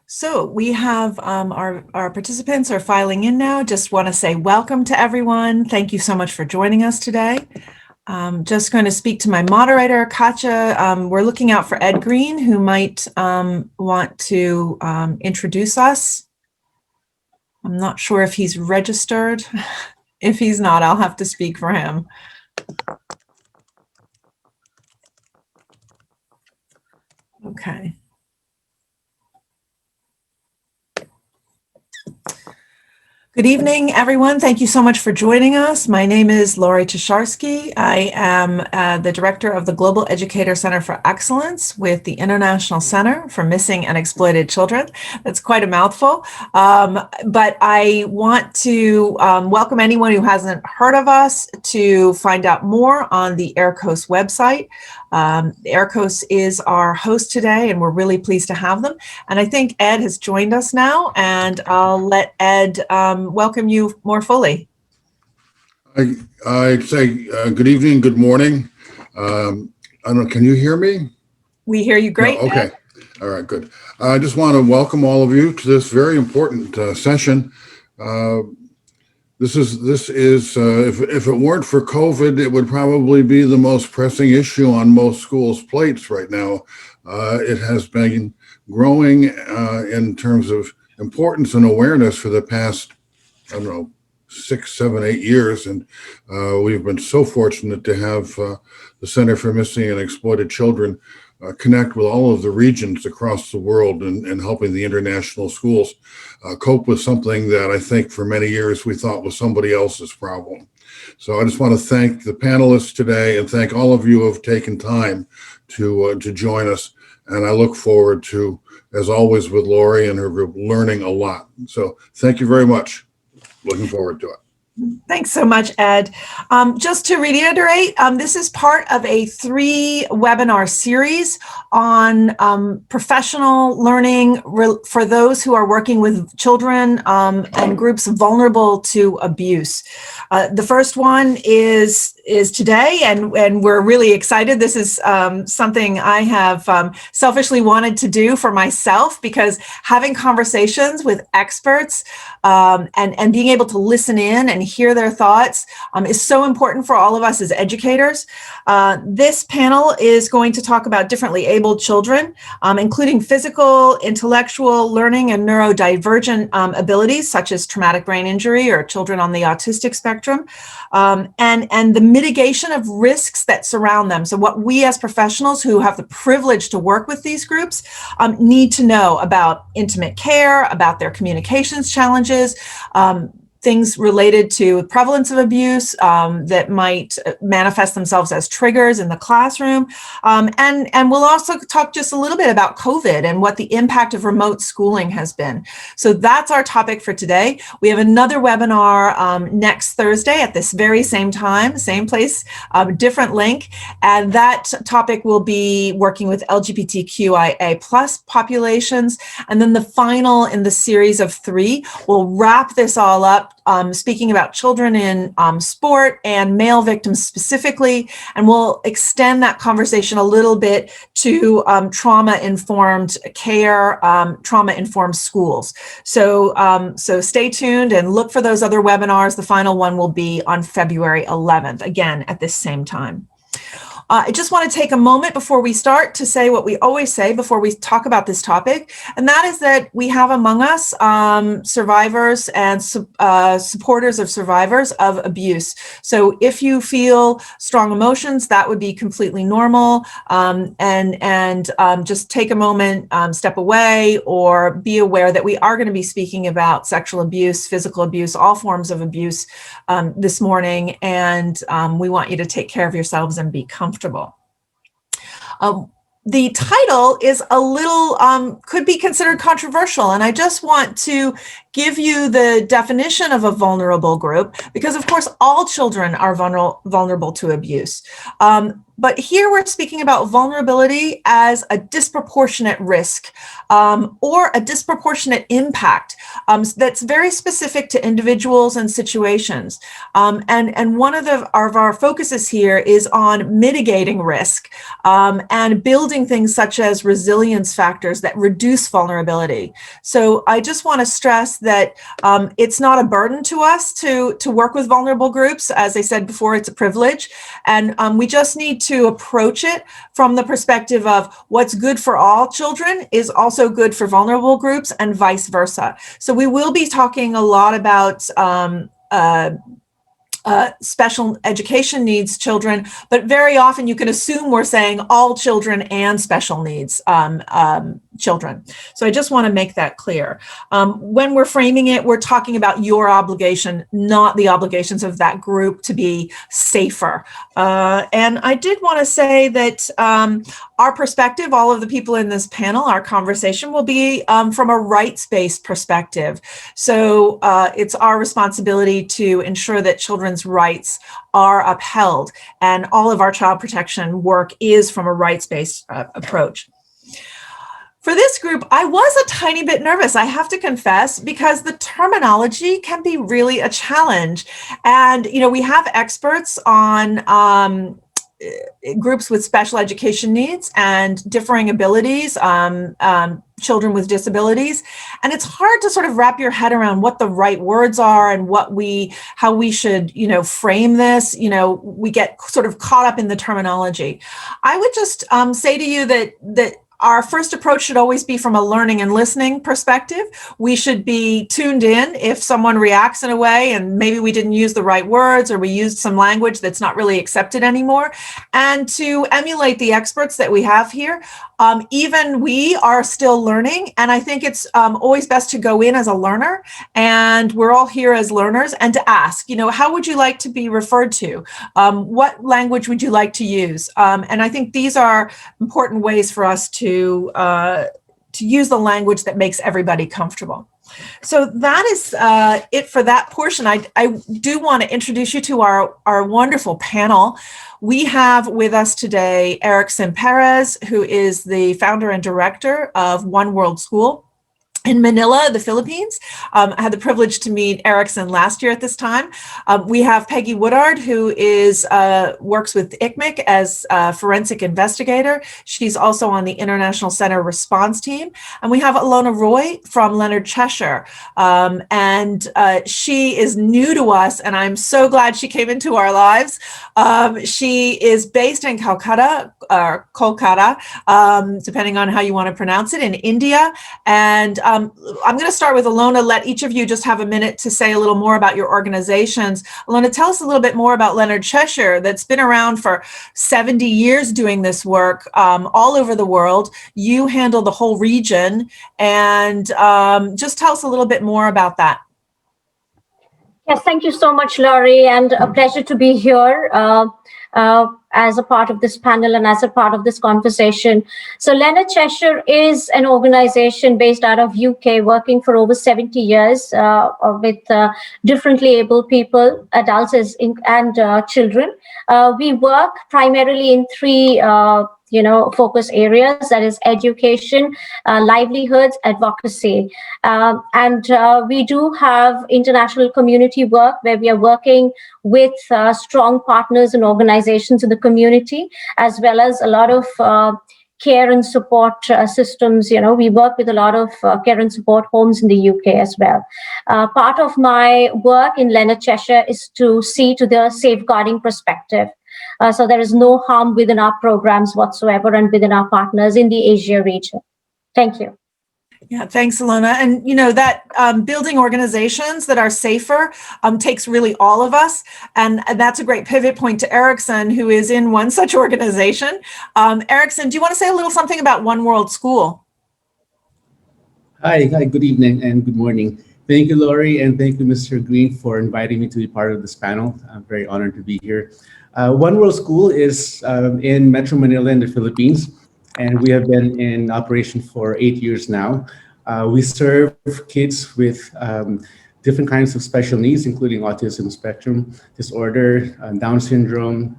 So we have our participants are filing in now. Just want to say welcome to everyone. Thank you so much for joining us today. Just going to speak to my moderator, Katja. We're looking out for Ed Green, who might want to introduce us. I'm not sure if he's registered. If he's not, I'll have to speak for him. Okay. Good evening, everyone. Thank you so much for joining us. My name is Lori Cheshire. I am the director of the Global Educator Center for Excellence with the International Center for Missing and Exploited Children. That's quite a mouthful, but I want to welcome anyone who hasn't heard of us to find out more on the ERCOS website. ERCOS is our host today, and we're really pleased to have them. And I think Ed has joined us now, and I'll let Ed welcome you more fully. I'd say good evening, good morning. I don't know, can you hear me? We hear you great. No, okay. Ed. All right, good. I just want to welcome all of you to this very important session. This is if it weren't for COVID, it would probably be the most pressing issue on most schools' plates right now. It has been growing in terms of importance and awareness for the past, I don't know, 6, 7, 8 years. And we've been so fortunate to have the Center for Missing and Exploited Children connect with all of the regions across the world and helping the international schools cope with something that I think for many years we thought was somebody else's problem. So I just want to thank the panelists today and thank all of you who have taken time to join us. And I look forward to, as always with Lori and her group, learning a lot. So thank you very much. Looking forward to it. Thanks so much, Ed. Just to reiterate, this is part of a 3-webinar series on professional learning for those who are working with children and groups vulnerable to abuse. The first one is today, and we're really excited. This is something I have selfishly wanted to do for myself, because having conversations with experts and being able to listen in and hear their thoughts is so important for all of us as educators. This panel is going to talk about differently abled children, including physical, intellectual, learning, and neurodivergent abilities, such as traumatic brain injury or children on the autistic spectrum, and the mitigation of risks that surround them. So what we as professionals who have the privilege to work with these groups need to know about intimate care, about their communications challenges, things related to prevalence of abuse that might manifest themselves as triggers in the classroom. And we'll also talk just a little bit about COVID and what the impact of remote schooling has been. So that's our topic for today. We have another webinar next Thursday at this very same time, same place, different link. And that topic will be working with LGBTQIA+ populations. And then the final in the series of 3 will wrap this all up, speaking about children in sport and male victims specifically, and we'll extend that conversation a little bit to trauma-informed care, trauma-informed schools. So stay tuned and look for those other webinars. The final one will be on February 11th, again, at this same time. I just want to take a moment before we start to say what we always say before we talk about this topic, and that is that we have among us survivors and supporters of survivors of abuse. So if you feel strong emotions, that would be completely normal, and just take a moment, step away, or be aware that we are going to be speaking about sexual abuse, physical abuse, all forms of abuse this morning, and we want you to take care of yourselves and be comfortable. The title is a little, could be considered controversial, and I just want to give you the definition of a vulnerable group, because of course all children are vulnerable to abuse. But here we're speaking about vulnerability as a disproportionate risk or a disproportionate impact that's very specific to individuals and situations. And one of our focuses here is on mitigating risk and building things such as resilience factors that reduce vulnerability. So I just want to stress that it's not a burden to us to work with vulnerable groups. As I said before, it's a privilege. And we just need to approach it from the perspective of what's good for all children is also good for vulnerable groups and vice versa. So we will be talking a lot about special education needs children, but very often you can assume we're saying all children and special needs children. So I just want to make that clear. When we're framing it, we're talking about your obligation, not the obligations of that group to be safer. And I did want to say that our perspective, all of the people in this panel, our conversation will be from a rights-based perspective. So it's our responsibility to ensure that children's rights are upheld, and all of our child protection work is from a rights-based approach. For this group, I was a tiny bit nervous, I have to confess, because the terminology can be really a challenge. And, you know, we have experts on groups with special education needs and differing abilities, children with disabilities. And it's hard to sort of wrap your head around what the right words are and how we should, you know, frame this. You know, we get sort of caught up in the terminology. I would just say to you that our first approach should always be from a learning and listening perspective. We should be tuned in if someone reacts in a way and maybe we didn't use the right words or we used some language that's not really accepted anymore, and to emulate the experts that we have here. Even we are still learning, and I think it's always best to go in as a learner, and we're all here as learners, and to ask, you know, how would you like to be referred to? What language would you like to use? And I think these are important ways for us to use the language that makes everybody comfortable. So that is it for that portion. I do want to introduce you to our wonderful panel. We have with us today Ericson Perez, who is the founder and director of One World School in Manila, the Philippines. I had the privilege to meet Ericson last year at this time. We have Peggy Woodard, who works with ICMIC as a forensic investigator. She's also on the International Center response team. And we have Lona Roy from Leonard Cheshire. And she is new to us, and I'm so glad she came into our lives. She is based in Kolkata, depending on how you want to pronounce it, in India. And I'm going to start with Alona. Let each of you just have a minute to say a little more about your organizations. Alona, tell us a little bit more about Leonard Cheshire, that's been around for 70 years doing this work all over the world. You handle the whole region, and just tell us a little bit more about that. Yes, thank you so much, Laurie, and a pleasure to be here as a part of this panel and as a part of this conversation. So Leonard Cheshire is an organization based out of UK, working for over 70 years with differently abled people, adults and children. We work primarily in three focus areas, that is education, livelihoods, advocacy. And we do have international community work where we are working with strong partners and organizations in the community, as well as a lot of care and support systems. You know, we work with a lot of care and support homes in the UK as well. Part of my work in Leonard Cheshire is to see to the safeguarding perspective. So there is no harm within our programs whatsoever and within our partners in the Asia region. Thank you. Yeah, thanks, Alona. And you know that building organizations that are safer takes really all of us. And that's a great pivot point to Ericson, who is in one such organization. Ericson, do you want to say a little something about One World School? Hi, good evening and good morning. Thank you, Laurie, and thank you, Mr. Green, for inviting me to be part of this panel. I'm very honored to be here. One World School is in Metro Manila in the Philippines, and we have been in operation for 8 years now. We serve kids with different kinds of special needs, including autism spectrum disorder, Down syndrome,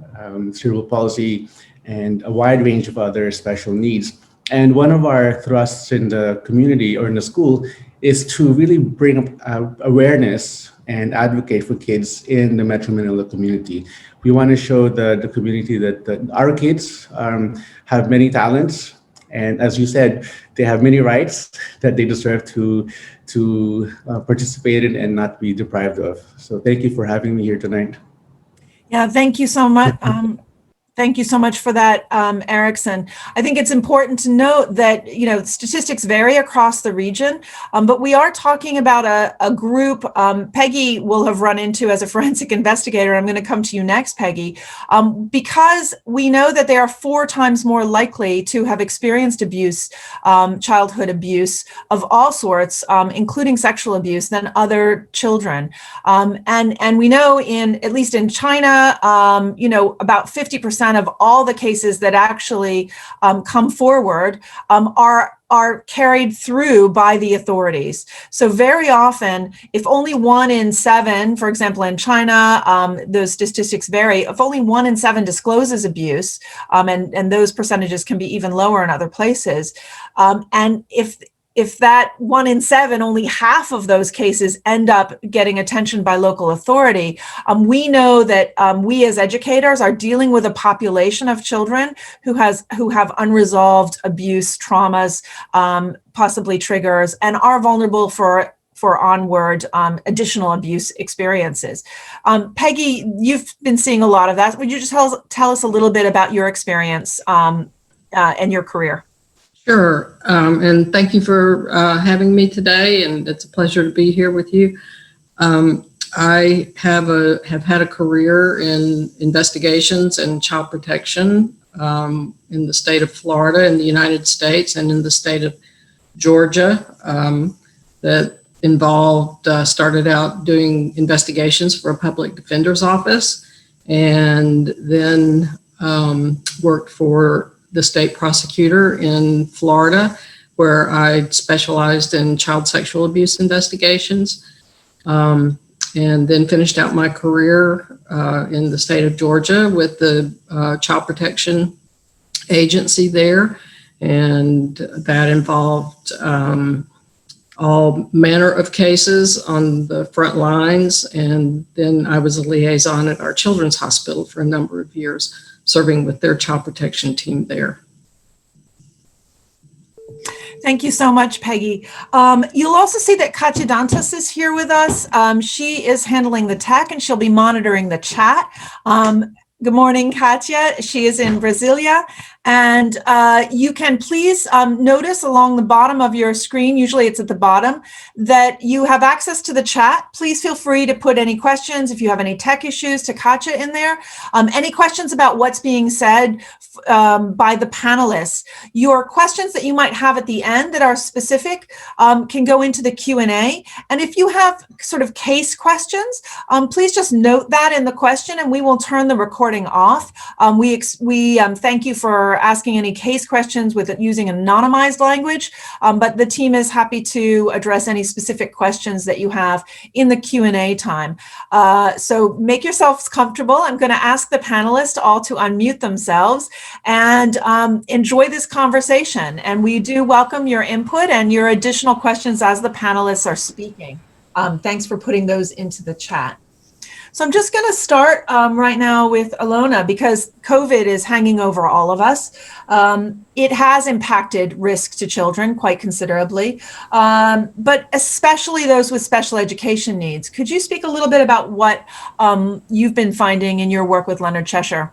cerebral palsy, and a wide range of other special needs. And one of our thrusts in the community or in the school is to really bring awareness and advocate for kids in the Metro Manila community. We want to show the community that our kids have many talents, and as you said, they have many rights that they deserve to participate in and not be deprived of. So thank you for having me here tonight. Yeah, thank you so much. Thank you so much for that, Ericson. I think it's important to note that, statistics vary across the region, but we are talking about a group Peggy will have run into as a forensic investigator. I'm going to come to you next, Peggy, because we know that they are 4 times more likely to have experienced abuse, childhood abuse of all sorts, including sexual abuse, than other children. And we know at least in China, about 50% of all the cases that actually come forward are carried through by the authorities. So very often, if only 1 in 7, for example, in China, those statistics vary, if only 1 in 7 discloses abuse, and those percentages can be even lower in other places, and if that 1 in 7, only half of those cases end up getting attention by local authority, we know that we as educators are dealing with a population of children who have unresolved abuse, traumas, possibly triggers, and are vulnerable for onward additional abuse experiences. Peggy, you've been seeing a lot of that. Would you just tell us a little bit about your experience and your career? Sure, and thank you for having me today, and it's a pleasure to be here with you. I have had a career in investigations and child protection in the state of Florida in the United States and in the state of Georgia that involved, started out doing investigations for a public defender's office, and then worked for the state prosecutor in Florida, where I specialized in child sexual abuse investigations, and then finished out my career in the state of Georgia with the Child Protection Agency there, and that involved all manner of cases on the front lines, and then I was a liaison at our children's hospital for a number of years, serving with their child protection team there. Thank you so much, Peggy. You'll also see that Katya Dantas is here with us. She is handling the tech and she'll be monitoring the chat. Good morning, Katya. She is in Brasilia. And you can please notice along the bottom of your screen, usually it's at the bottom, that you have access to the chat. Please feel free to put any questions if you have any tech issues to Katya in there. Any questions about what's being said by the panelists. Your questions that you might have at the end that are specific can go into the Q&A. And if you have sort of case questions, please just note that in the question and we will turn the recording off. We thank you for asking any case questions with using anonymized language, but the team is happy to address any specific questions that you have in the Q&A time. So make yourselves comfortable. I'm going to ask the panelists all to unmute themselves and enjoy this conversation. And we do welcome your input and your additional questions as the panelists are speaking. Thanks for putting those into the chat. So I'm just going to start right now with Alona because COVID is hanging over all of us. It has impacted risk to children quite considerably, but especially those with special education needs. Could you speak a little bit about what you've been finding in your work with Leonard Cheshire?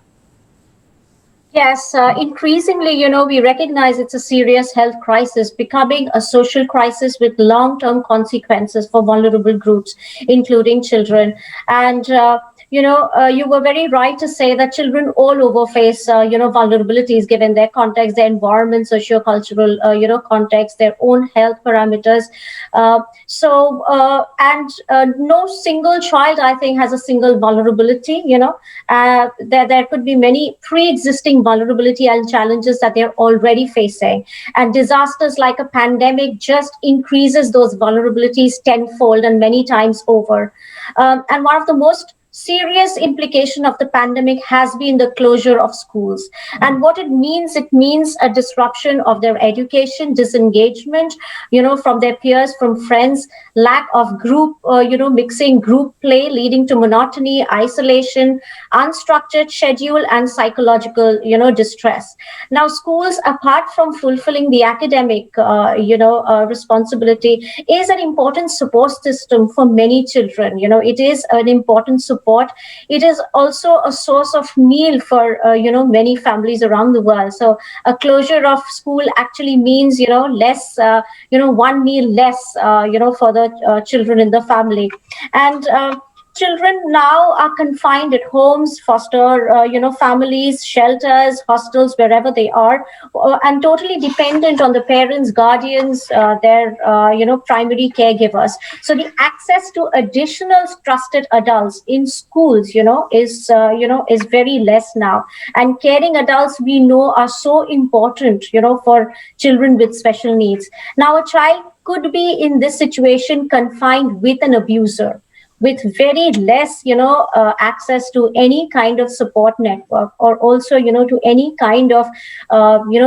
Yes, increasingly, we recognize it's a serious health crisis, becoming a social crisis with long-term consequences for vulnerable groups, including children. And you were very right to say that children all over face, vulnerabilities given their context, their environment, socio-cultural, context, their own health parameters. And no single child, I think, has a single vulnerability. There could be many pre-existing vulnerability and challenges that they're already facing, and disasters like a pandemic just increases those vulnerabilities tenfold and many times over. And one of the most serious implication of the pandemic has been the closure of schools. And what it means a disruption of their education, disengagement, from their peers, from friends, lack of group, mixing, group play, leading to monotony, isolation, unstructured schedule, and psychological, distress. Now, schools, apart from fulfilling the academic, responsibility, is an important support system for many children. It is an important support. It is also a source of meal for, many families around the world. So a closure of school actually means, less, one meal less, for the children in the family. And children now are confined at homes, foster, families, shelters, hostels, wherever they are, and totally dependent on the parents, guardians, their, primary caregivers. So the access to additional trusted adults in schools, is very less now. And caring adults, we know, are so important, for children with special needs. Now, a child could be in this situation confined with an abuser, with very less, access to any kind of support network, or also, to any kind of,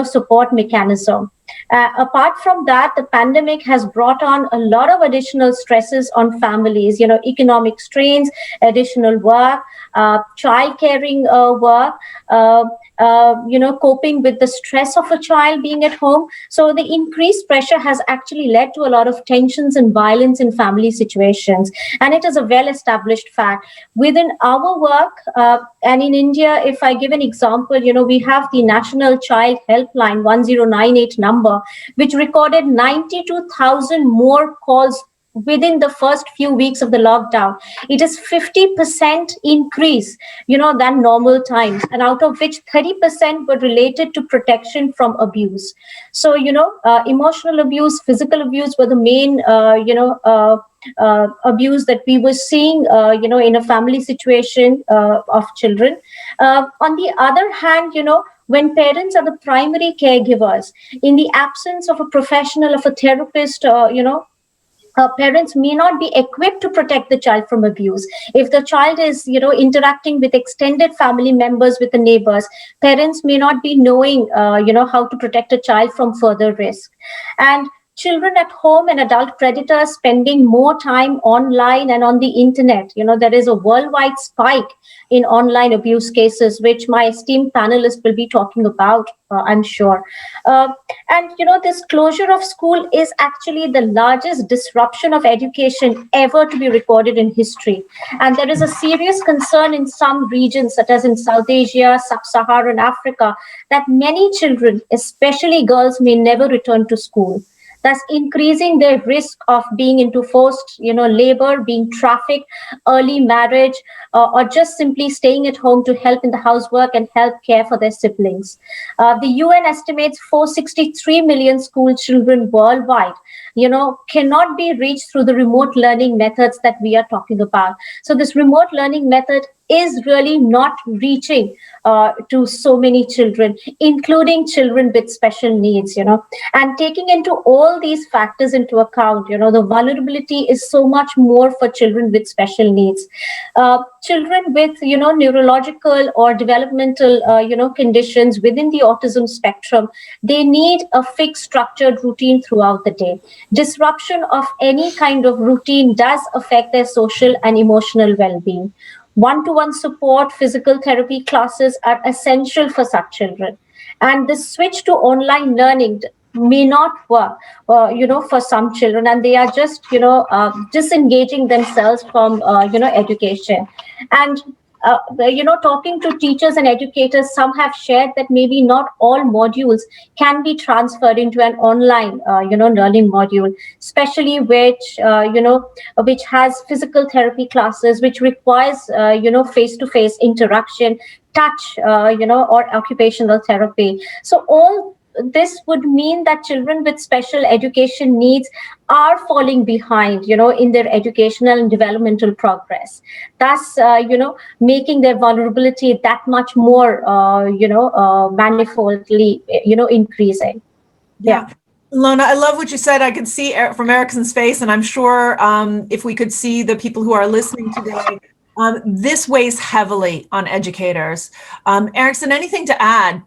support mechanism. Apart from that, the pandemic has brought on a lot of additional stresses on families, economic strains, additional work, child caring work, coping with the stress of a child being at home. So the increased pressure has actually led to a lot of tensions and violence in family situations. And it is a well-established fact. Within our work, and in India, if I give an example, we have the National Child Helpline 1098 number, which recorded 92,000 more calls within the first few weeks of the lockdown. It is 50% increase, than normal times, and out of which 30% were related to protection from abuse. So, emotional abuse, physical abuse were the main, abuse that we were seeing, in a family situation of children. On the other hand, when parents are the primary caregivers, in the absence of a professional, of a therapist, parents may not be equipped to protect the child from abuse. If the child is, interacting with extended family members, with the neighbors, parents may not be knowing, how to protect a child from further risk. And children at home and adult predators spending more time online and on the internet. There is a worldwide spike in online abuse cases, which my esteemed panelist will be talking about, I'm sure. And, this closure of school is actually the largest disruption of education ever to be recorded in history. And there is a serious concern in some regions, such as in South Asia, Sub-Saharan Africa, that many children, especially girls, may never return to school, thus increasing their risk of being into forced, labor, being trafficked, early marriage, or just simply staying at home to help in the housework and help care for their siblings. The UN estimates 463 million school children worldwide, cannot be reached through the remote learning methods that we are talking about. So this remote learning method is really not reaching to so many children, including children with special needs, and taking into all these factors into account, the vulnerability is so much more for children with special needs. Children with, neurological or developmental, conditions within the autism spectrum, they need a fixed structured routine throughout the day. Disruption of any kind of routine does affect their social and emotional well-being. One-to-one support, physical therapy classes are essential for such children. And the switch to online learning may not work, for some children, and they are just, disengaging themselves from, education. And talking to teachers and educators, some have shared that maybe not all modules can be transferred into an online, learning module, especially which has physical therapy classes, which requires, face-to-face interaction, touch, or occupational therapy. So all this would mean that children with special education needs are falling behind, in their educational and developmental progress, thus, making their vulnerability that much more, manifoldly, increasing. Yeah. Lona, I love what you said. I could see from Ericson's face, and I'm sure if we could see the people who are listening today, this weighs heavily on educators. Ericson, anything to add?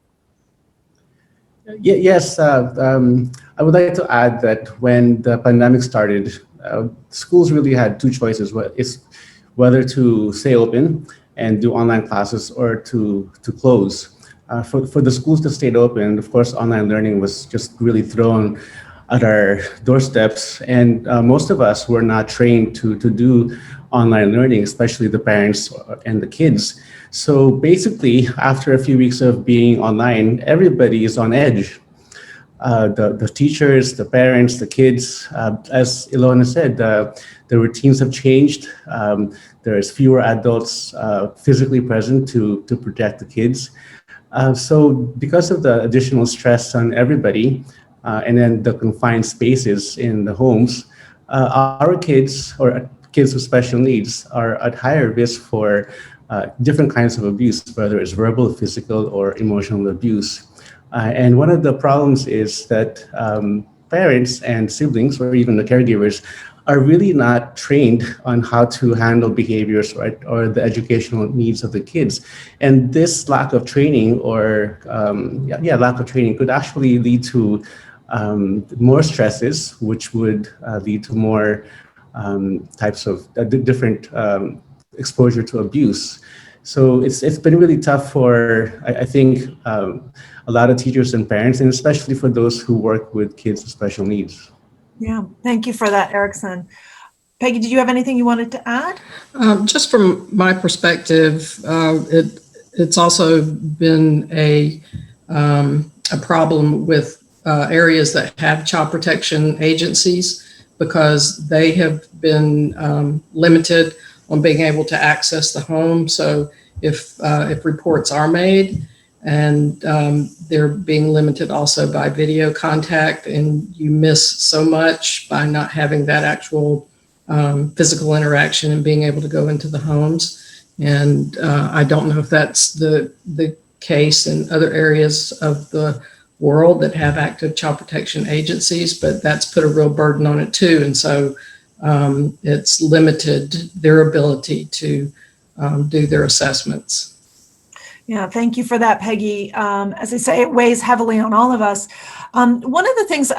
Yes, I would like to add that when the pandemic started, schools really had two choices: whether to stay open and do online classes or to close. For the schools that stayed open, of course, online learning was just really thrown at our doorsteps, and most of us were not trained to do online learning, especially the parents and the kids. So basically, after a few weeks of being online, everybody is on edge. The teachers, the parents, the kids, as Ilona said, the routines have changed. There's fewer adults physically present to protect the kids. So because of the additional stress on everybody, and then the confined spaces in the homes, our kids or kids with special needs are at higher risk for different kinds of abuse, whether it's verbal, physical, or emotional abuse. And one of the problems is that parents and siblings, or even the caregivers, are really not trained on how to handle behaviors or the educational needs of the kids. And this lack of training lack of training could actually lead to more stresses, which would lead to more types of different exposure to abuse. So it's been really tough for, I think, a lot of teachers and parents, and especially for those who work with kids with special needs. Yeah, thank you for that, Ericson. Peggy, did you have anything you wanted to add? Just from my perspective, it's also been a problem with areas that have child protection agencies, because they have been limited on being able to access the home. So if reports are made, and they're being limited also by video contact, and you miss so much by not having that actual physical interaction and being able to go into the homes. And I don't know if that's the case in other areas of the world that have active child protection agencies, but that's put a real burden on it too. And so it's limited their ability to do their assessments. Yeah, thank you for that, Peggy. As I say, it weighs heavily on all of us. One of the things,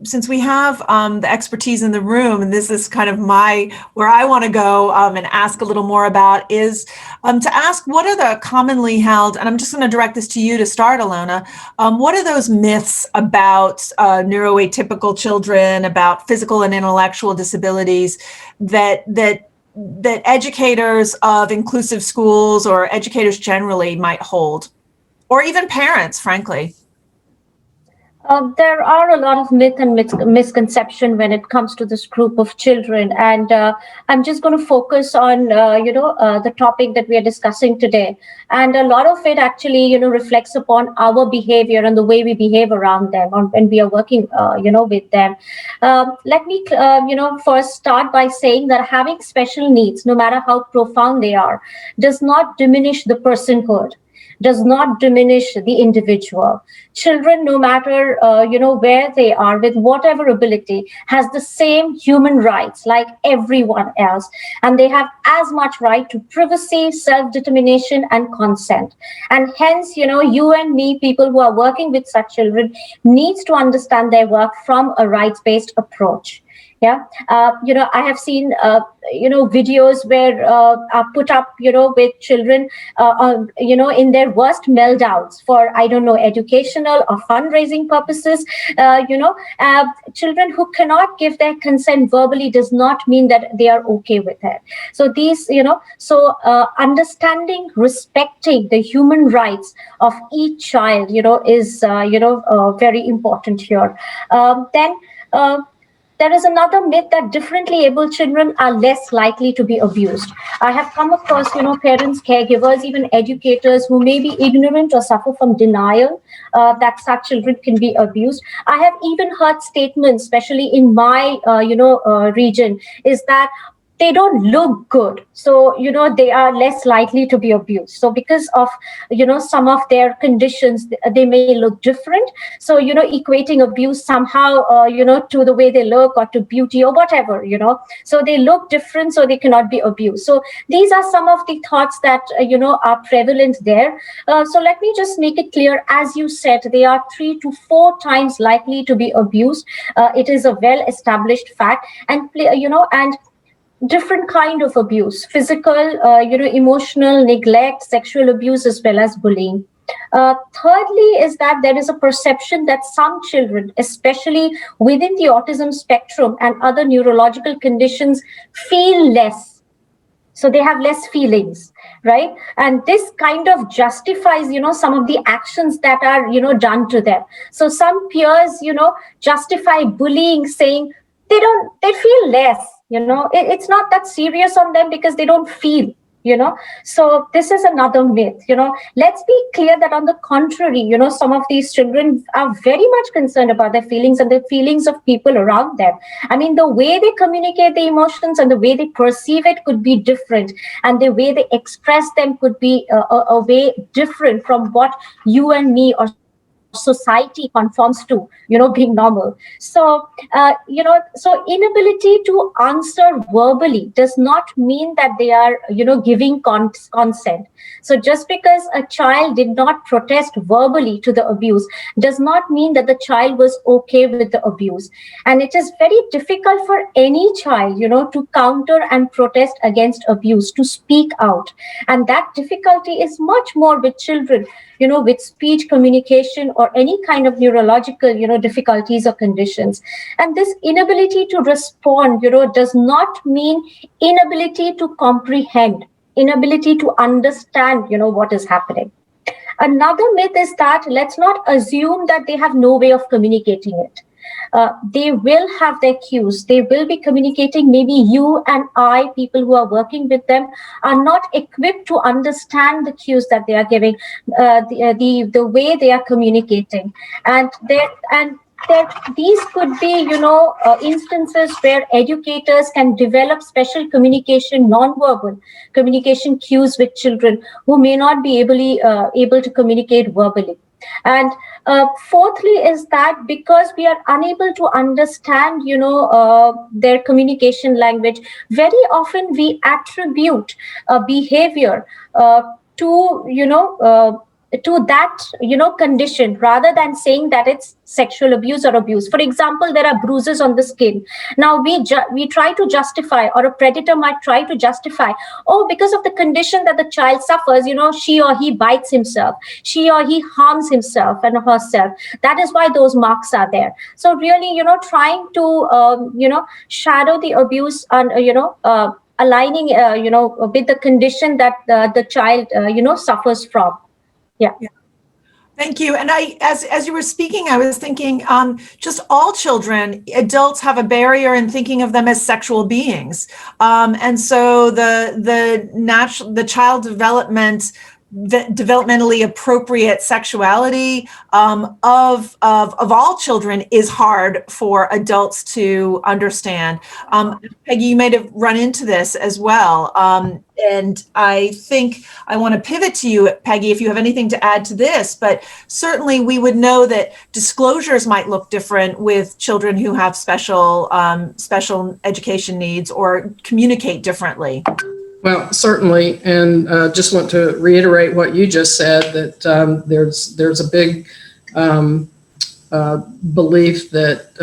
since we have the expertise in the room, and this is kind of where I want to go and ask a little more about, is to ask, what are the commonly held, and I'm just going to direct this to you to start, Ilona, what are those myths about neuroatypical children, about physical and intellectual disabilities that educators of inclusive schools or educators generally might hold, or even parents, frankly? There are a lot of myth and misconception when it comes to this group of children, and I'm just going to focus on the topic that we are discussing today, and a lot of it actually reflects upon our behavior and the way we behave around them when we are working with them. Let me first start by saying that having special needs, no matter how profound they are, does not diminish the personhood, does not diminish the individual. Children, no matter where they are, with whatever ability, has the same human rights like everyone else, and they have as much right to privacy, self-determination, and consent. And hence, you and me, people who are working with such children, needs to understand their work from a rights-based approach. Yeah, I have seen, videos where are put up, with children, in their worst meltdowns for, I don't know, educational or fundraising purposes. Children who cannot give their consent verbally does not mean that they are okay with it. So understanding, respecting the human rights of each child, is, very important here. Then. There is another myth that differently able children are less likely to be abused. I have come across, parents, caregivers, even educators who may be ignorant or suffer from denial that such children can be abused. I have even heard statements, especially in my, region, is that they don't look good, so they are less likely to be abused. So because of some of their conditions, they may look different, so equating abuse somehow to the way they look or to beauty or whatever, so they look different, so they cannot be abused. So these are some of the thoughts that are prevalent there. So let me just make it clear, as you said, they are 3 to 4 times likely to be abused. It is a well established fact. And and different kind of abuse: physical, emotional, neglect, sexual abuse, as well as bullying. Thirdly is that there is a perception that some children, especially within the autism spectrum and other neurological conditions, feel less. So they have less feelings, right? And this kind of justifies, some of the actions that are, done to them. So some peers, justify bullying, saying they feel less, it's not that serious on them because they don't feel. So this is another myth. Let's be clear that on the contrary, some of these children are very much concerned about their feelings and the feelings of people around them. I mean, the way they communicate the emotions and the way they perceive it could be different, and the way they express them could be a way different from what you and me or society conforms to, being normal. So so inability to answer verbally does not mean that they are giving consent. So just because a child did not protest verbally to the abuse does not mean that the child was okay with the abuse. And it is very difficult for any child to counter and protest against abuse, to speak out. And that difficulty is much more with children with speech, communication, or any kind of neurological, difficulties or conditions. And this inability to respond, does not mean inability to comprehend, inability to understand, what is happening. Another myth is that let's not assume that they have no way of communicating it. They will have their cues. They will be communicating. Maybe you and I, people who are working with them, are not equipped to understand the cues that they are giving, the way they are communicating, and these could be, instances where educators can develop special communication, non-verbal communication cues with children who may not be able to communicate verbally. And fourthly is that because we are unable to understand, their communication language, very often we attribute behavior to that condition, rather than saying that it's sexual abuse or abuse. For example, there are bruises on the skin. Now we try to justify, or a predator might try to justify, because of the condition that the child suffers, she or he bites himself, she or he harms himself and herself, that is why those marks are there. So really, trying to shadow the abuse and aligning with the condition that the child suffers from. Yeah. Thank you. And as you were speaking, I was thinking, just all children, adults have a barrier in thinking of them as sexual beings. And so the child developmentally appropriate sexuality of all children is hard for adults to understand. Peggy, you may have run into this as well. And I think I want to pivot to you, Peggy, if you have anything to add to this, but certainly we would know that disclosures might look different with children who have special education needs or communicate differently. Well, certainly, and just want to reiterate what you just said, that there's a big belief that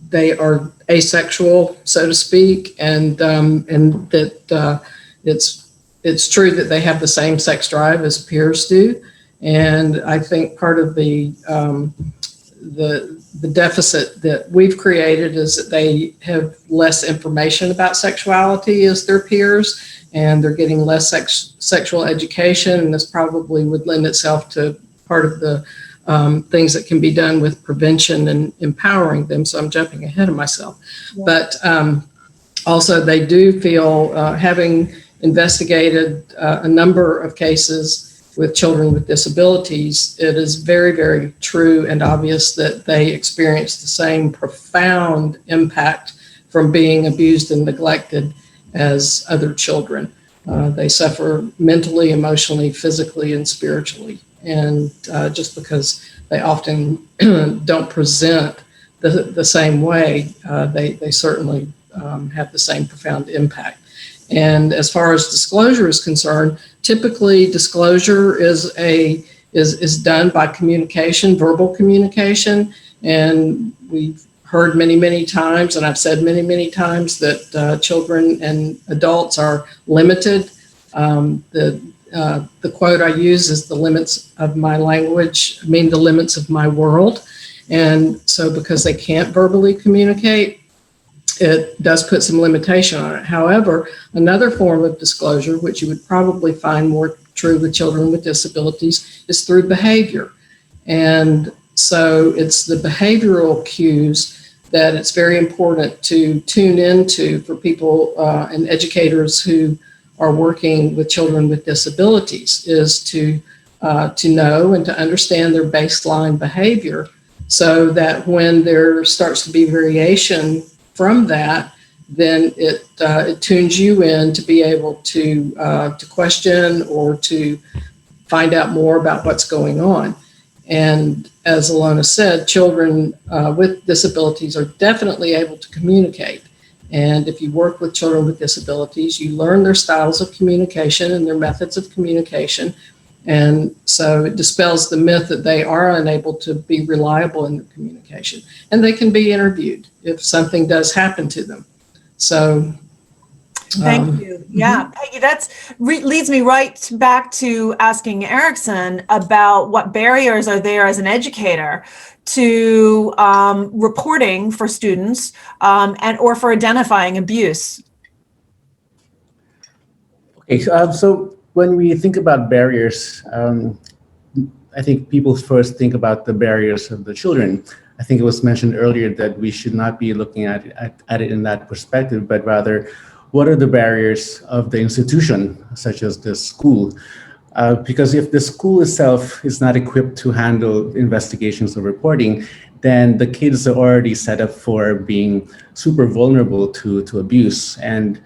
they are asexual, so to speak, and that it's true that they have the same sex drive as peers do. And I think part of the deficit that we've created is that they have less information about sexuality as their peers, and they're getting less sexual education, and this probably would lend itself to part of the things that can be done with prevention and empowering them. So I'm jumping ahead of myself. Yeah. But also they do feel, having investigated a number of cases with children with disabilities, it is very, very true and obvious that they experience the same profound impact from being abused and neglected as other children. They suffer mentally, emotionally, physically, and spiritually. And just because they often don't present the same way, they certainly have the same profound impact. And as far as disclosure is concerned, typically disclosure is done by communication, verbal communication. And we've heard many, many times, and I've said many, many times that children and adults are limited. The quote I use is, the limits of my language mean the limits of my world. And so because they can't verbally communicate, it does put some limitation on it. However, another form of disclosure, which you would probably find more true with children with disabilities, is through behavior. And so it's the behavioral cues that it's very important to tune into for people and educators who are working with children with disabilities, is to know and to understand their baseline behavior, so that when there starts to be variation from that, then it tunes you in to be able to question or to find out more about what's going on. And as Alona said, children with disabilities are definitely able to communicate. And if you work with children with disabilities, you learn their styles of communication and their methods of communication. And so it dispels the myth that they are unable to be reliable in their communication. And they can be interviewed if something does happen to them. So thank you. Yeah, Peggy, leads me right back to asking Ericson about what barriers are there as an educator to reporting for students and or for identifying abuse. Okay, so when we think about barriers, I think people first think about the barriers of the children. I think it was mentioned earlier that we should not be looking at it in that perspective, but rather, what are the barriers of the institution, such as the school? Because if the school itself is not equipped to handle investigations or reporting, then the kids are already set up for being super vulnerable to abuse, and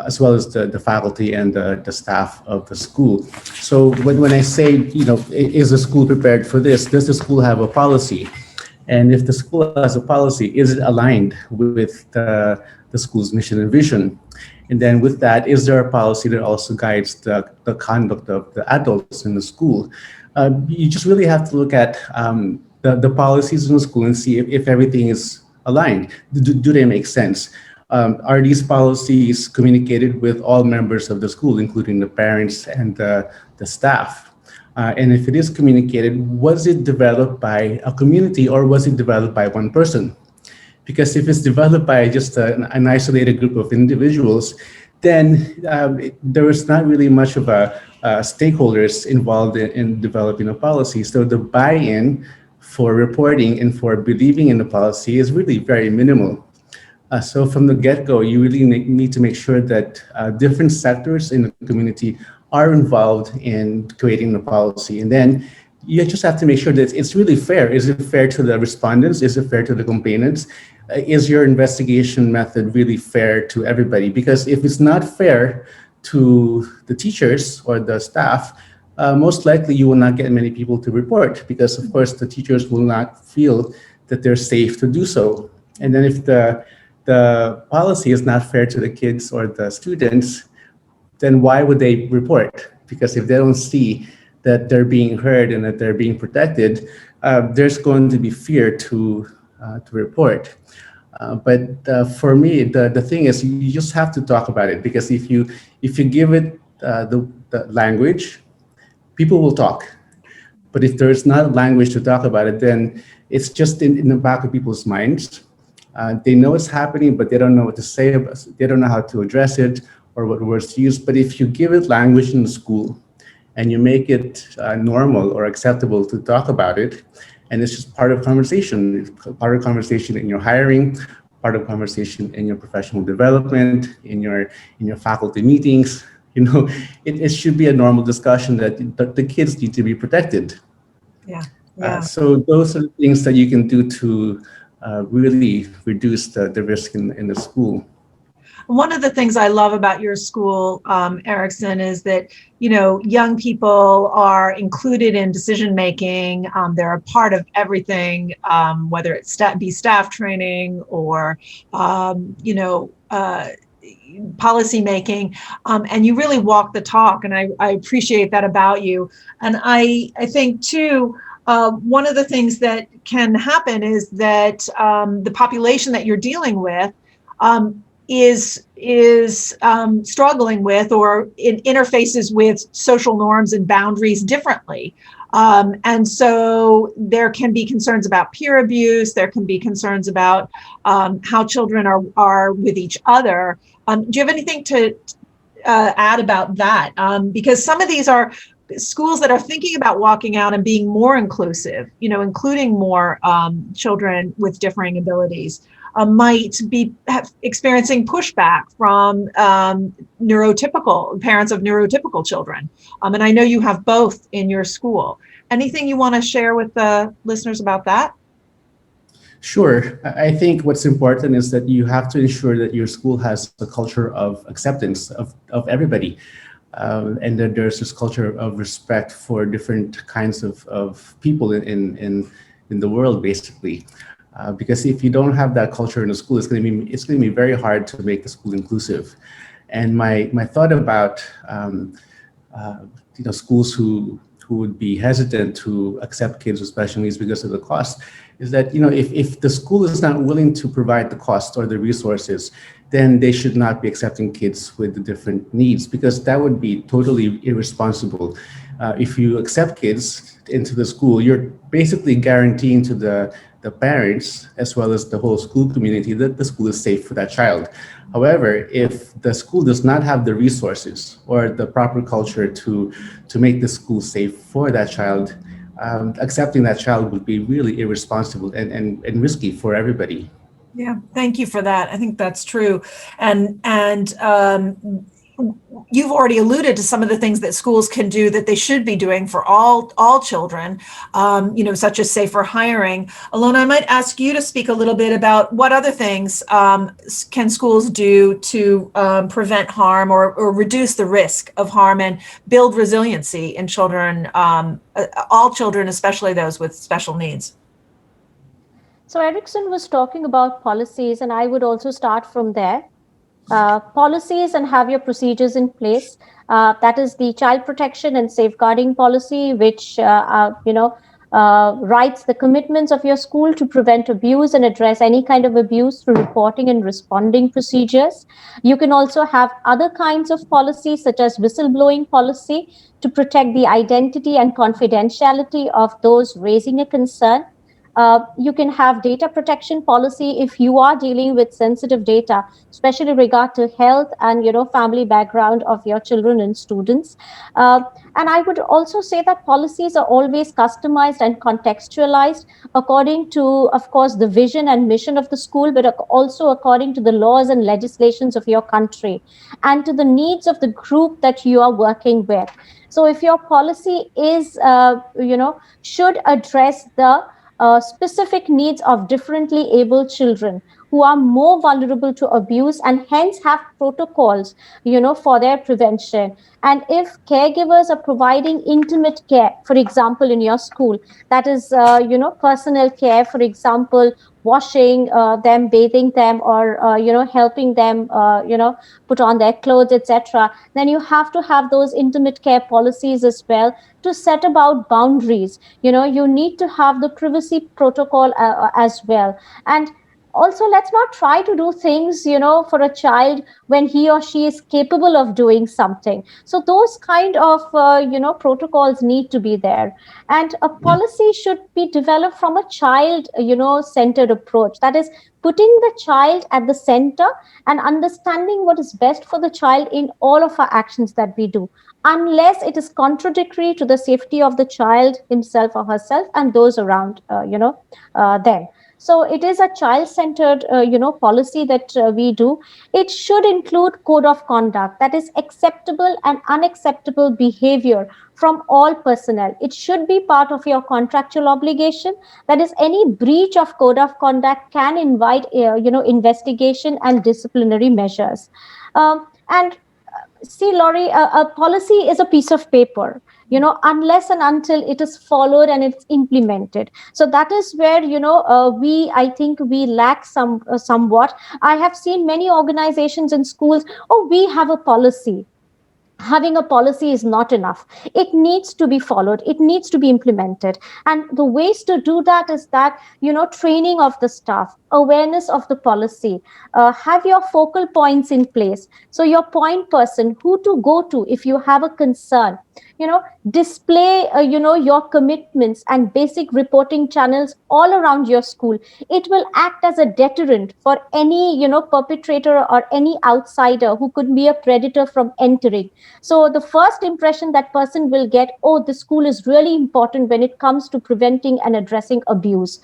as well as the faculty and the staff of the school. So when I say, is the school prepared for this? Does the school have a policy? And if the school has a policy, is it aligned with the school's mission and vision? And then with that, is there a policy that also guides the conduct of the adults in the school? You just really have to look at the policies in the school and see if everything is aligned. Do they make sense? Are these policies communicated with all members of the school, including the parents and the staff? And if it is communicated, was it developed by a community or was it developed by one person? Because if it's developed by just an isolated group of individuals, then there is not really much of a stakeholders involved in developing a policy. So the buy-in for reporting and for believing in the policy is really very minimal. So from the get-go, you really need to make sure that different sectors in the community are involved in creating the policy. And then you just have to make sure that it's really fair. Is it fair to the respondents? Is it fair to the complainants? Is your investigation method really fair to everybody? Because if it's not fair to the teachers or the staff, most likely you will not get many people to report, because of course the teachers will not feel that they're safe to do so. And then if the policy is not fair to the kids or the students, then why would they report? Because if they don't see that they're being heard and that they're being protected, there's going to be fear to report. But for me, the thing is, you just have to talk about it, because if you give it the language, people will talk. But if there's not language to talk about it, then it's just in the back of people's minds. They know it's happening, but they don't know what to say. They don't know how to address it or what words to use. But if you give it language in the school and you make it normal or acceptable to talk about it, and it's just part of conversation, part of conversation in your hiring, part of conversation in your professional development, in your faculty meetings. It should be a normal discussion that the kids need to be protected. Yeah. So those are the things that you can do to really reduce the risk in the school. One of the things I love about your school, Ericson, is that, young people are included in decision making. They're a part of everything, whether it's staff training or, policy making, and you really walk the talk. And I appreciate that about you. And I think too, one of the things that can happen is that the population that you're dealing with is struggling with or interfaces with social norms and boundaries differently. And so there can be concerns about peer abuse. There can be concerns about how children are with each other. Do you have anything to add about that? Because some of these are schools that are thinking about walking out and being more inclusive, including more children with differing abilities. Might be experiencing pushback from parents of neurotypical children. And I know you have both in your school. Anything you want to share with the listeners about that? Sure. I think what's important is that you have to ensure that your school has a culture of acceptance of everybody. And that there's this culture of respect for different kinds of people in the world, basically. Because if you don't have that culture in the school, it's going to be very hard to make the school inclusive. And my thought about schools who would be hesitant to accept kids with special needs because of the cost is that if the school is not willing to provide the cost or the resources, then they should not be accepting kids with the different needs, because that would be totally irresponsible. If you accept kids into the school, you're basically guaranteeing to the parents as well as the whole school community that the school is safe for that child. However, if the school does not have the resources or the proper culture to make the school safe for that child, accepting that child would be really irresponsible and risky for everybody. Yeah, thank you for that. I think that's true. And you've already alluded to some of the things that schools can do that they should be doing for all children, such as safer hiring. Alona, I might ask you to speak a little bit about what other things can schools do to prevent harm or reduce the risk of harm and build resiliency in children, all children, especially those with special needs. So Ericson was talking about policies, and I would also start from there. Policies and have your procedures in place. That is the child protection and safeguarding policy, which writes the commitments of your school to prevent abuse and address any kind of abuse through reporting and responding procedures. You can also have other kinds of policies, such as whistleblowing policy, to protect the identity and confidentiality of those raising a concern. You can have data protection policy if you are dealing with sensitive data, especially regard to health and family background of your children and students. And I would also say that policies are always customized and contextualized according to, of course, the vision and mission of the school, but also according to the laws and legislations of your country and to the needs of the group that you are working with. So if your policy is, should address the specific needs of differently abled children who are more vulnerable to abuse and hence have protocols, for their prevention. And if caregivers are providing intimate care, for example, in your school, that is, personal care, for example, washing them, bathing them, or, helping them, put on their clothes, etc., then you have to have those intimate care policies as well to set about boundaries. You need to have the privacy protocol as well. And Also, let's not try to do things, for a child when he or she is capable of doing something. So those kind of, protocols need to be there. And a policy should be developed from a child, centered approach. That is, putting the child at the center and understanding what is best for the child in all of our actions that we do, unless it is contradictory to the safety of the child himself or herself and those around, them. So it is a child centered, policy that we do. It should include code of conduct, that is acceptable and unacceptable behavior from all personnel. It should be part of your contractual obligation. That is, any breach of code of conduct can invite investigation and disciplinary measures. And see, Laurie, a policy is a piece of paper, unless and until it is followed and it's implemented. So that is where, I think we lack somewhat. I have seen many organizations and schools, oh, we have a policy. Having a policy is not enough. It needs to be followed, it needs to be implemented. And the ways to do that is that, training of the staff, awareness of the policy, have your focal points in place. So your point person, who to go to if you have a concern, display your commitments and basic reporting channels all around your school. It will act as a deterrent for any perpetrator or any outsider who could be a predator from entering. So the first impression that person will get, oh, the school is really important when it comes to preventing and addressing abuse.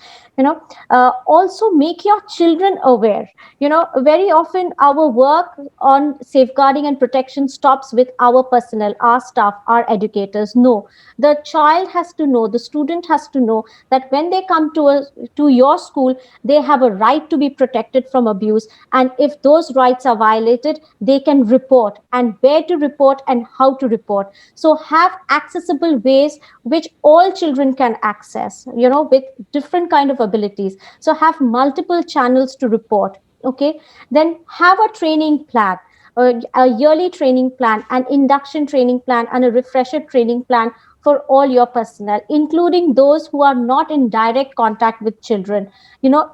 Also make your children aware. Very often our work on safeguarding and protection stops with our personnel, our staff, our educators. No, the child has to know, the student has to know that when they come to your school, they have a right to be protected from abuse. And if those rights are violated, they can report, and where to report and how to report. So have accessible ways which all children can access, with different kind of abilities. So have multiple channels to report. Okay, then have a training plan, a yearly training plan, an induction training plan, and a refresher training plan for all your personnel, including those who are not in direct contact with children.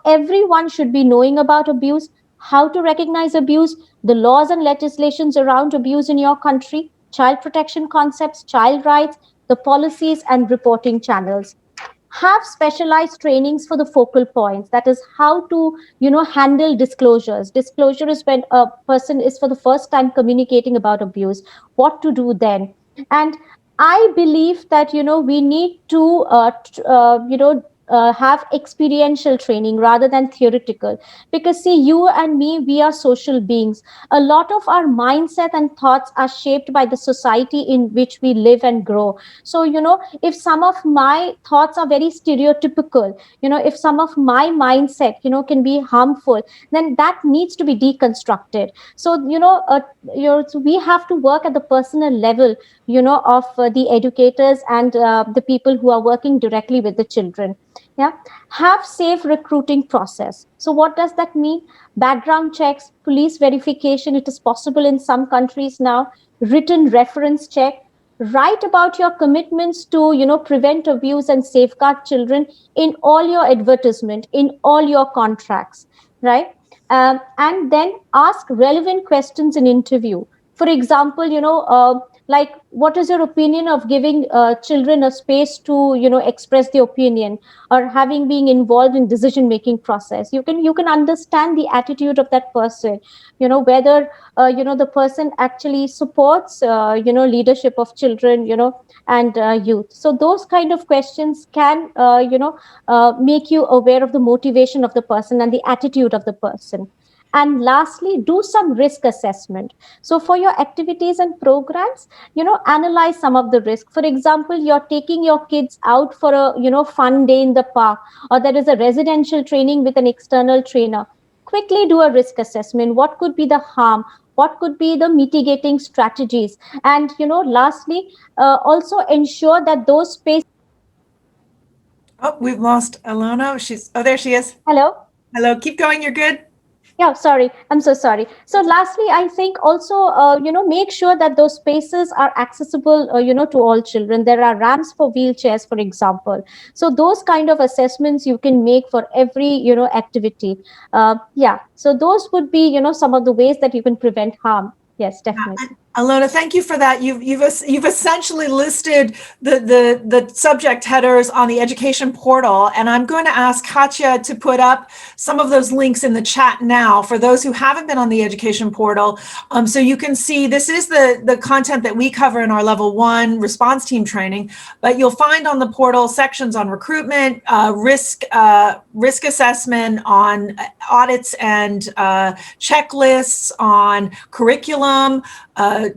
Everyone should be knowing about abuse, how to recognize abuse, the laws and legislations around abuse in your country, child protection concepts, child rights, the policies and reporting channels. Have specialized trainings for the focal points, that is how to handle disclosures. Disclosure is when a person is for the first time communicating about abuse, what to do then. And I believe that we need to have experiential training rather than theoretical, because see, you and me, we are social beings. A lot of our mindset and thoughts are shaped by the society in which we live and grow. So if some of my thoughts are very stereotypical, if some of my mindset can be harmful, then that needs to be deconstructed. So so we have to work at the personal level of the educators and the people who are working directly with the children. Yeah. Have safe recruiting process. So what does that mean? Background checks, police verification, it is possible in some countries now, written reference check. Write about your commitments to prevent abuse and safeguard children in all your advertisement, in all your contracts, right? And then ask relevant questions in interview. For example, like, what is your opinion of giving children a space to express the opinion, or having being involved in decision making process? You can understand the attitude of that person, whether the person actually supports leadership of children, and youth. So those kind of questions can make you aware of the motivation of the person and the attitude of the person. And lastly, do some risk assessment. So for your activities and programs, analyze some of the risk. For example, you're taking your kids out for a fun day in the park, or there is a residential training with an external trainer. Quickly do a risk assessment. What could be the harm? What could be the mitigating strategies? And lastly, also ensure that those spaces. Oh, we've lost Alona. There she is. Hello. Hello, keep going, you're good. Yeah, sorry. I'm so sorry. So lastly, I think also, make sure that those spaces are accessible, to all children. There are ramps for wheelchairs, for example. So those kind of assessments you can make for every, activity. Yeah. So those would be, some of the ways that you can prevent harm. Yes, definitely. Alona, thank you for that. You've essentially listed the subject headers on the education portal, and I'm going to ask Katya to put up some of those links in the chat now for those who haven't been on the education portal, so you can see this is the content that we cover in our level 1 response team training. But you'll find on the portal sections on recruitment, risk assessment, on audits and checklists, on curriculum,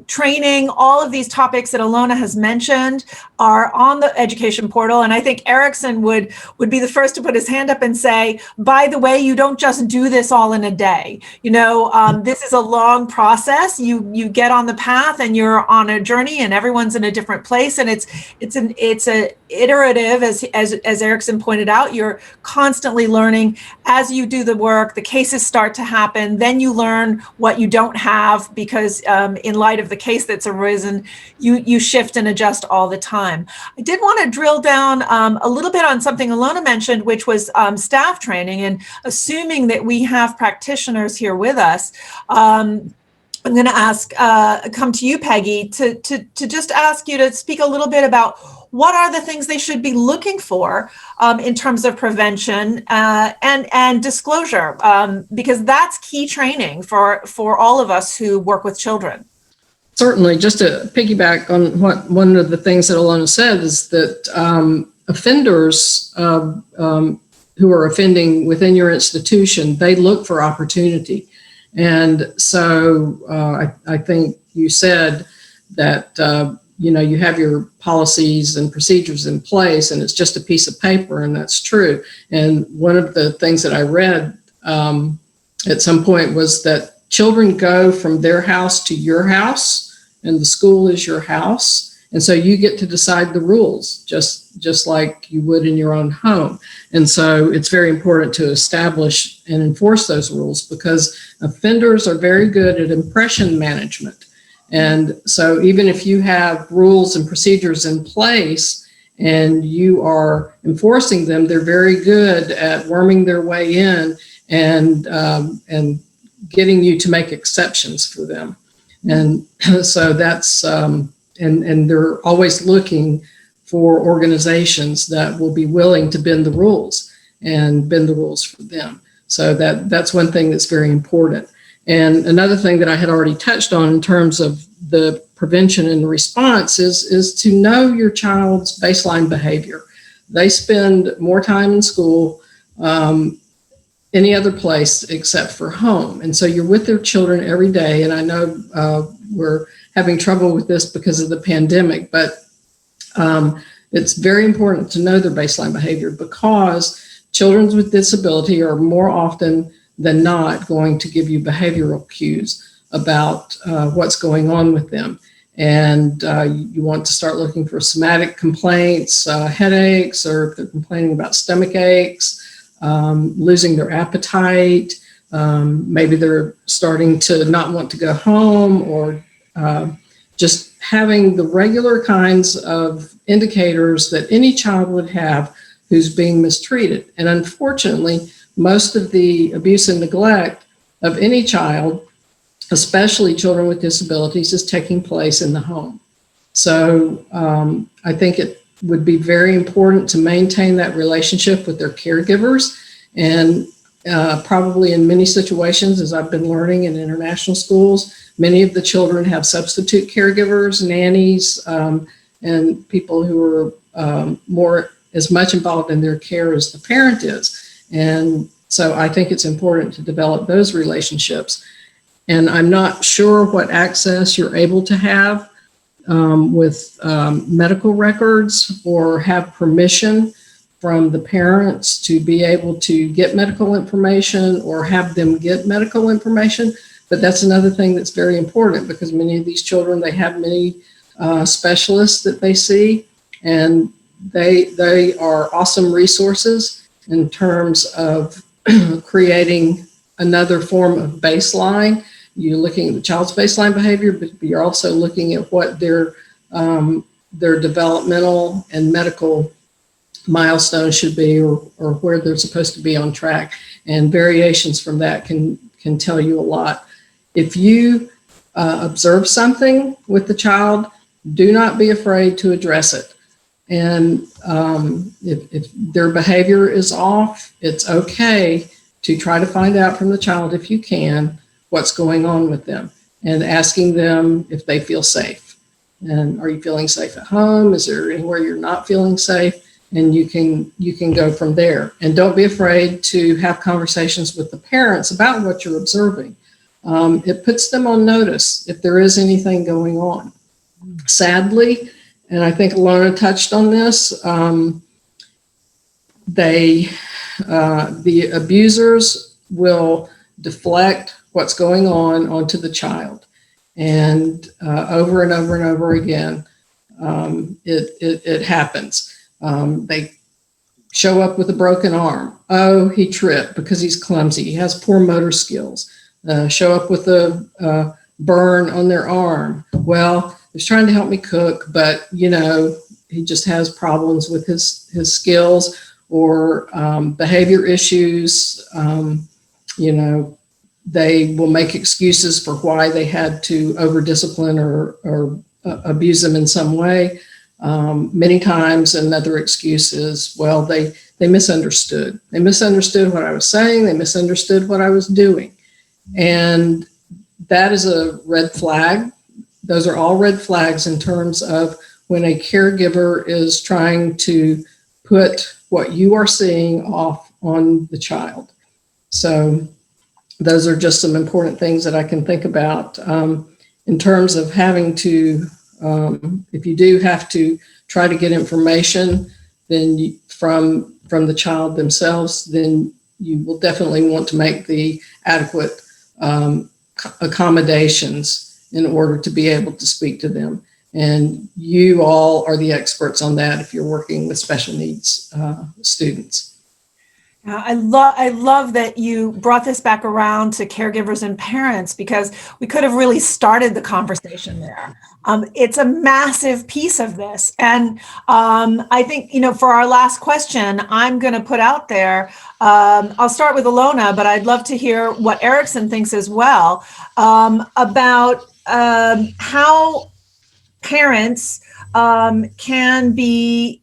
training. All of these topics that Alona has mentioned are on the education portal. And I think Ericson would be the first to put his hand up and say, by the way, you don't just do this all in a day. This is a long process. You get on the path and you're on a journey, and everyone's in a different place. And it's a iterative, as Ericson pointed out. You're constantly learning as you do the work. The cases start to happen. Then you learn what you don't have, because in light of the case that's arisen, you shift and adjust all the time. I did want to drill down a little bit on something Alona mentioned, which was staff training. And assuming that we have practitioners here with us, I'm going to come to you, Peggy, to just ask you to speak a little bit about what are the things they should be looking for in terms of prevention and disclosure, because that's key training for all of us who work with children. Certainly, just to piggyback on what one of the things that Alona said is that offenders who are offending within your institution, they look for opportunity. And so I think you said that, you have your policies and procedures in place and it's just a piece of paper, and that's true. And one of the things that I read at some point was that children go from their house to your house, and the school is your house. And so you get to decide the rules, just like you would in your own home. And so it's very important to establish and enforce those rules, because offenders are very good at impression management. And so even if you have rules and procedures in place and you are enforcing them, they're very good at worming their way in and getting you to make exceptions for them. And so that's, and they're always looking for organizations that will be willing to bend the rules and bend the rules for them. So that's one thing that's very important. And another thing that I had already touched on in terms of the prevention and response is to know your child's baseline behavior. They spend more time in school, any other place except for home. And so you're with their children every day. And I know we're having trouble with this because of the pandemic, but it's very important to know their baseline behavior, because children with disability are more often than not going to give you behavioral cues about what's going on with them. And you want to start looking for somatic complaints, headaches, or if they're complaining about stomach aches, losing their appetite, maybe they're starting to not want to go home, or just having the regular kinds of indicators that any child would have who's being mistreated. And unfortunately, most of the abuse and neglect of any child, especially children with disabilities, is taking place in the home. So I think it would be very important to maintain that relationship with their caregivers. And probably in many situations, as I've been learning in international schools, many of the children have substitute caregivers, nannies, and people who are more as much involved in their care as the parent is. And so I think it's important to develop those relationships. And I'm not sure what access you're able to have with medical records, or have permission from the parents to be able to get medical information or have them get medical information. But that's another thing that's very important, because many of these children, they have many specialists that they see, and they are awesome resources in terms of creating another form of baseline. You're looking at the child's baseline behavior, but you're also looking at what their developmental and medical milestones should be, or where they're supposed to be on track. And variations from that can tell you a lot. If you observe something with the child, do not be afraid to address it. And if their behavior is off, it's okay to try to find out from the child, if you can, what's going on with them, and asking them if they feel safe. And are you feeling safe at home? Is there anywhere you're not feeling safe? And you can go from there. And don't be afraid to have conversations with the parents about what you're observing. It puts them on notice if there is anything going on. Sadly, and I think Lona touched on this, the abusers will deflect what's going on onto the child. And over and over and over again, it happens. They show up with a broken arm. Oh, he tripped because he's clumsy. He has poor motor skills. Show up with a burn on their arm. Well, he's trying to help me cook, but he just has problems with his skills, or behavior issues. They will make excuses for why they had to over discipline or abuse them in some way. Many times another excuse is, well, they misunderstood. They misunderstood what I was saying. They misunderstood what I was doing. And that is a red flag. Those are all red flags in terms of when a caregiver is trying to put what you are seeing off on the child. So those are just some important things that I can think about in terms of having to, if you do have to try to get information then from the child themselves, then you will definitely want to make the adequate accommodations in order to be able to speak to them. And you all are the experts on that if you're working with special needs students. I love that you brought this back around to caregivers and parents, because we could have really started the conversation there. It's a massive piece of this. And I think, for our last question, I'm going to put out there, I'll start with Alona, but I'd love to hear what Ericson thinks as well about how parents can be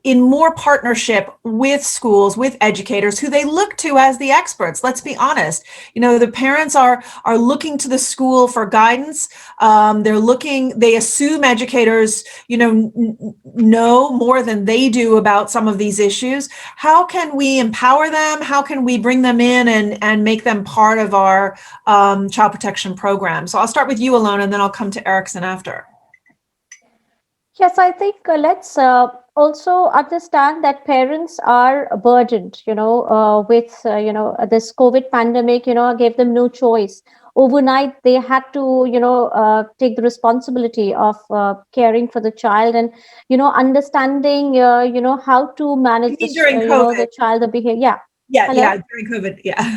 in more partnership with schools, with educators who they look to as the experts. Let's be honest. The parents are looking to the school for guidance. They assume educators, know more than they do about some of these issues. How can we empower them? How can we bring them in and make them part of our child protection program? So I'll start with you, Alona, and then I'll come to Ericson after. Yes, I think let's also understand that parents are burdened, with, this COVID pandemic, gave them no choice. Overnight, they had to, take the responsibility of caring for the child and, understanding, how to manage the child, the behavior. Yeah, during COVID, yeah.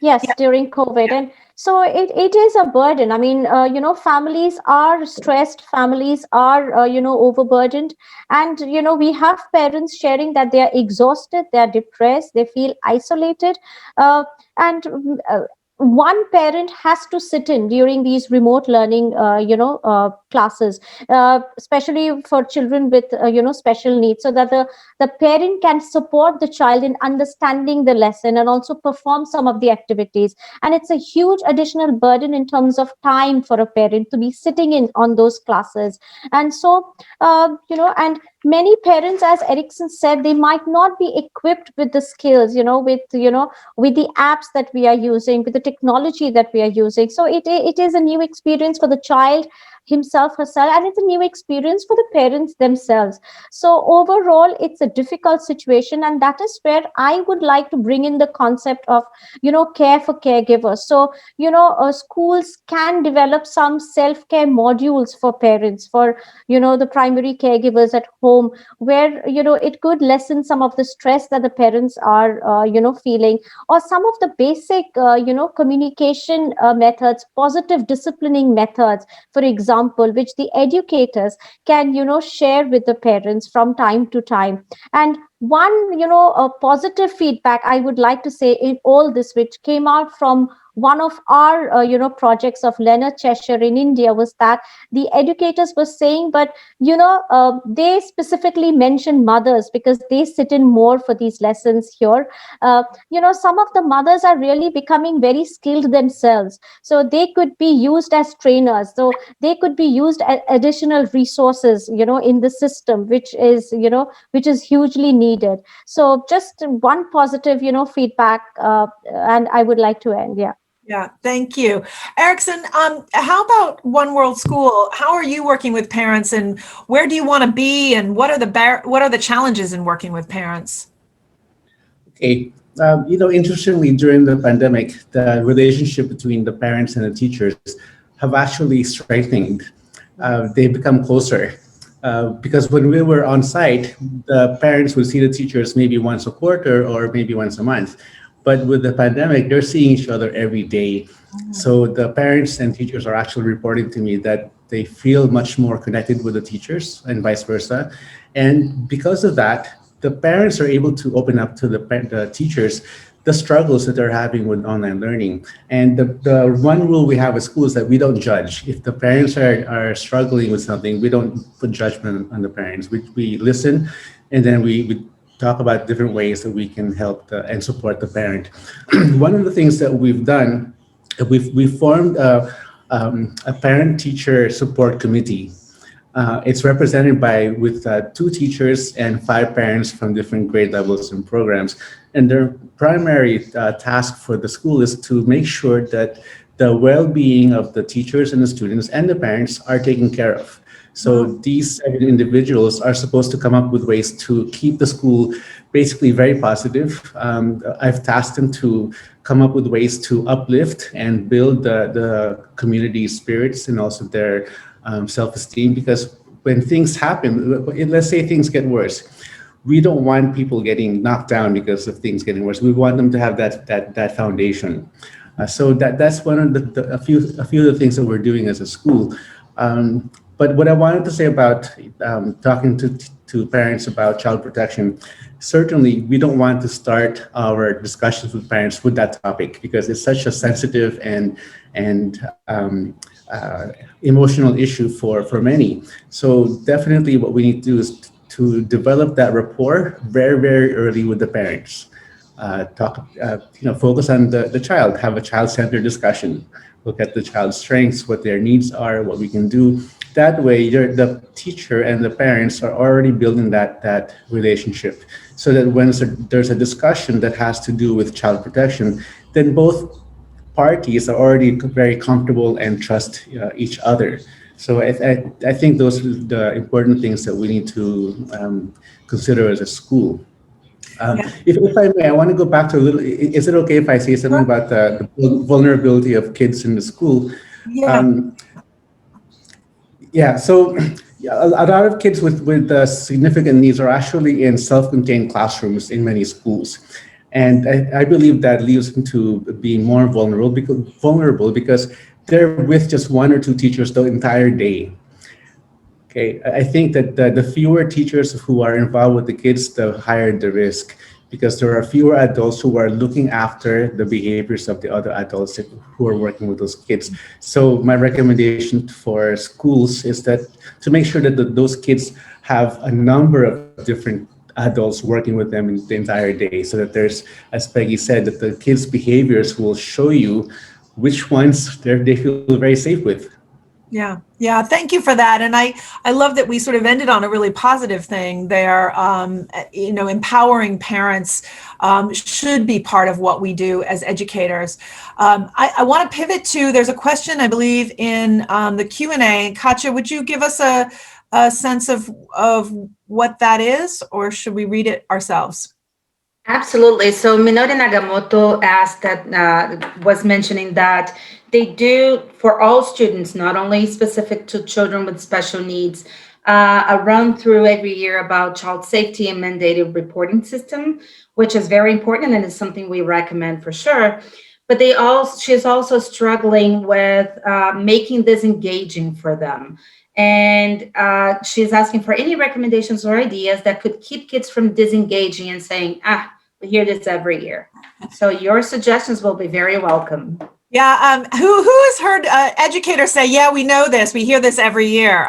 Yes, during COVID. And so it is a burden. I mean, families are stressed, families are, overburdened. And, we have parents sharing that they are exhausted, they are depressed, they feel isolated. And one parent has to sit in during these remote learning, classes, especially for children with, special needs, so that the parent can support the child in understanding the lesson and also perform some of the activities. And it's a huge additional burden in terms of time for a parent to be sitting in on those classes. And so, and many parents, as Ericson said, they might not be equipped with the skills, with the apps that we are using, with the technology that we are using. So it is a new experience for the child himself herself, and it's a new experience for the parents themselves. So overall, it's a difficult situation, and that is where I would like to bring in the concept of, care for caregivers. So, schools can develop some self-care modules for parents, for, the primary caregivers at home, where, it could lessen some of the stress that the parents are, feeling, or some of the basic, communication methods, positive disciplining methods, for example, which the educators can, share with the parents from time to time. And one, a positive feedback I would like to say in all this, which came out from one of our, projects of Leonard Cheshire in India, was that the educators were saying, but, they specifically mentioned mothers because they sit in more for these lessons here. Some of the mothers are really becoming very skilled themselves. So they could be used as trainers. So they could be used as additional resources, in the system, which is hugely needed. So just one positive, feedback, and I would like to end. Yeah. Yeah, thank you. Ericson, how about One World School? How are you working with parents, and where do you want to be, and what are the challenges in working with parents? Okay. Interestingly, during the pandemic, the relationship between the parents and the teachers have actually strengthened. They've become closer. Because when we were on site, the parents would see the teachers maybe once a quarter or maybe once a month. But with the pandemic, they're seeing each other every day. So the parents and teachers are actually reporting to me that they feel much more connected with the teachers and vice versa. And because of that, the parents are able to open up to the teachers the struggles that they're having with online learning. And the one rule we have at school is that we don't judge. If the parents are struggling with something, we don't put judgment on the parents. We listen, and then we talk about different ways that we can help and support the parent. One of the things that we've done, we've formed a parent-teacher support committee. It's represented with 2 teachers and 5 parents from different grade levels and programs. And their primary task for the school is to make sure that the well-being of the teachers and the students and the parents are taken care of. So these 7 individuals are supposed to come up with ways to keep the school basically very positive. I've tasked them to come up with ways to uplift and build the community spirits and also their self-esteem, because when things happen, let's say things get worse, we don't want people getting knocked down because of things getting worse. We want them to have that foundation. So that's one of a few of the things that we're doing as a school. But what I wanted to say about talking to parents about child protection, certainly we don't want to start our discussions with parents with that topic, because it's such a sensitive and emotional issue for many. So definitely what we need to do is to develop that rapport very, very early with the parents. Focus on the child, have a child-centered discussion, look at the child's strengths, what their needs are, what we can do. That way, the teacher and the parents are already building that relationship, so that when there's a discussion that has to do with child protection, then both parties are already very comfortable and trust each other. So I think those are the important things that we need to consider as a school. If I may, I want to go back to a little. Is it okay if I say something about the vulnerability of kids in the school? So a lot of kids with significant needs are actually in self-contained classrooms in many schools. And I believe that leads them to being more vulnerable because they're with just 1 or 2 teachers the entire day. Okay, I think that the fewer teachers who are involved with the kids, the higher the risk, because there are fewer adults who are looking after the behaviors of the other adults who are working with those kids. So my recommendation for schools is that to make sure that those kids have a number of different adults working with them in the entire day, so that there's, as Peggy said, that the kids' behaviors will show you which ones they feel very safe with. Yeah. Yeah. Thank you for that. And I love that we sort of ended on a really positive thing there. Empowering parents should be part of what we do as educators. I want to pivot to, there's a question, I believe, in the Q&A. Katja, would you give us a sense of what that is, or should we read it ourselves? Absolutely. So Minori Nagamoto asked that, was mentioning that they do for all students, not only specific to children with special needs, a run through every year about child safety and mandated reporting system, which is very important and is something we recommend for sure. But she's also struggling with making this engaging for them. And she's asking for any recommendations or ideas that could keep kids from disengaging and saying, we hear this every year. So your suggestions will be very welcome. Yeah. Who has heard educators say, yeah, we know this, we hear this every year,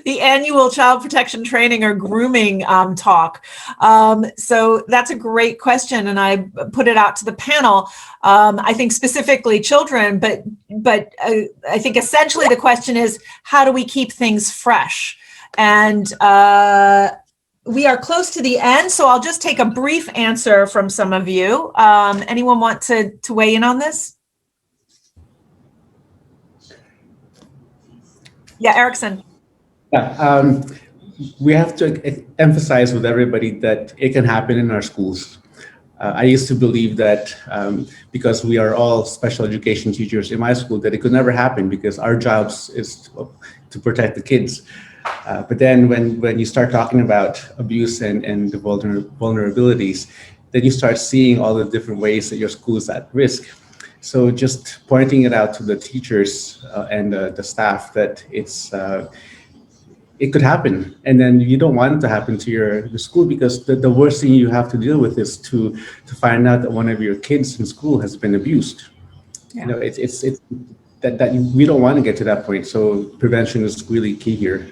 the annual child protection training or grooming talk. So that's a great question. And I put it out to the panel. I think specifically children, but I think essentially the question is, how do we keep things fresh? And we are close to the end, so I'll just take a brief answer from some of you. Anyone want to weigh in on this? Yeah, Ericson. Yeah, we have to emphasize with everybody that it can happen in our schools. I used to believe that because we are all special education teachers in my school, that it could never happen because our jobs is to protect the kids. But then when you start talking about abuse and the vulnerabilities, then you start seeing all the different ways that your school is at risk. So just pointing it out to the teachers and the staff that it could happen. And then you don't want it to happen to your school, because the worst thing you have to deal with is to find out that one of your kids in school has been abused. Yeah. You know, it's that we don't want to get to that point. So prevention is really key here.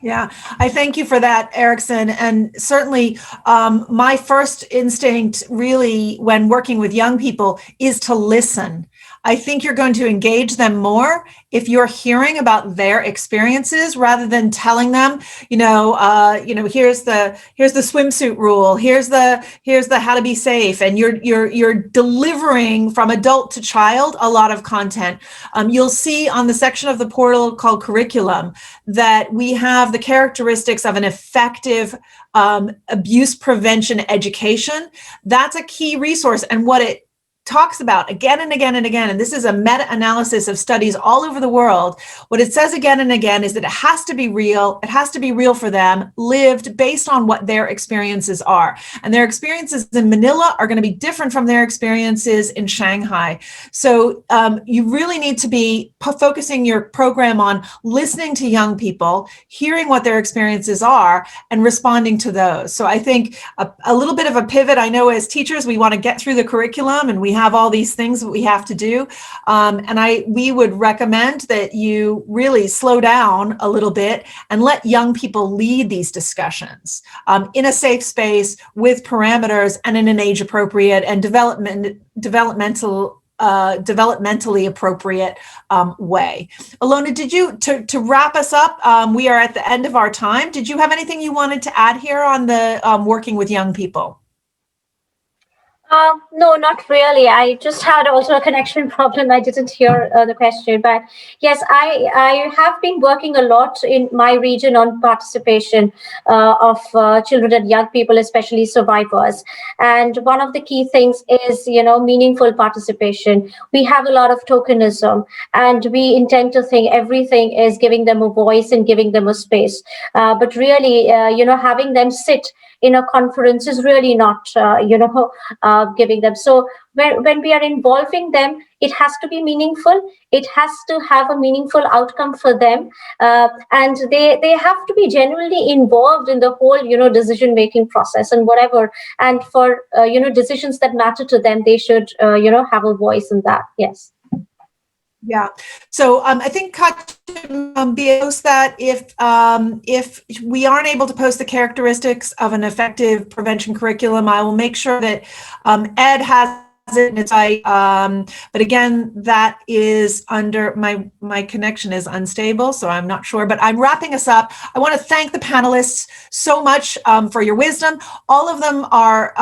Yeah, I thank you for that, Ericson. And certainly my first instinct really when working with young people is to listen. I think you're going to engage them more if you're hearing about their experiences rather than telling them, here's the swimsuit rule, here's the how to be safe, and you're delivering from adult to child a lot of content. You'll see on the section of the portal called curriculum that we have the characteristics of an effective abuse prevention education. That's a key resource, and what it talks about again and again and again, and this is a meta-analysis of studies all over the world, what it says again and again is that it has to be real. It has to be real for them, lived based on what their experiences are. And their experiences in Manila are going to be different from their experiences in Shanghai. So you really need to be focusing your program on listening to young people, hearing what their experiences are, and responding to those. So I think a little bit of a pivot. I know as teachers, we want to get through the curriculum and we have all these things that we have to do. We would recommend that you really slow down a little bit and let young people lead these discussions in a safe space with parameters and in an age appropriate and developmentally appropriate way. Alona, did you, to wrap us up, we are at the end of our time. Did you have anything you wanted to add here on the working with young people? No, not really. I just had also a connection problem. I didn't hear the question, but yes, I have been working a lot in my region on participation of children and young people, especially survivors. And one of the key things is, meaningful participation. We have a lot of tokenism, and we intend to think everything is giving them a voice and giving them a space. But really, having them sit in a conference is really not, giving them. So when we are involving them, it has to be meaningful. It has to have a meaningful outcome for them. And they have to be genuinely involved in the whole, decision-making process and whatever. And for, decisions that matter to them, they should, have a voice in that. Yes. Yeah. So I think post that if we aren't able to post the characteristics of an effective prevention curriculum, I will make sure that Ed has it in its site. But again, that is under my connection is unstable, so I'm not sure. But I'm wrapping us up. I want to thank the panelists so much for your wisdom. All of them are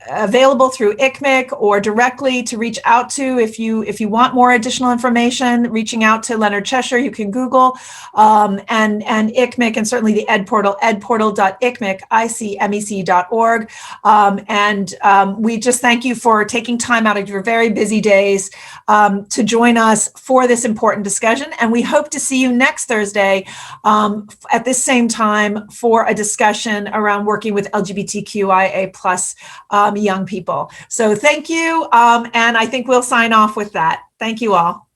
available through ICMIC or directly to reach out to if you want more additional information. Reaching out to Leonard Cheshire, you can Google and ICMIC, and certainly the Ed Portal, edportal.icmec.org. And we just thank you for taking time out of your very busy days to join us for this important discussion. And we hope to see you next Thursday at this same time for a discussion around working with LGBTQIA plus young people. So thank you. And I think we'll sign off with that. Thank you all.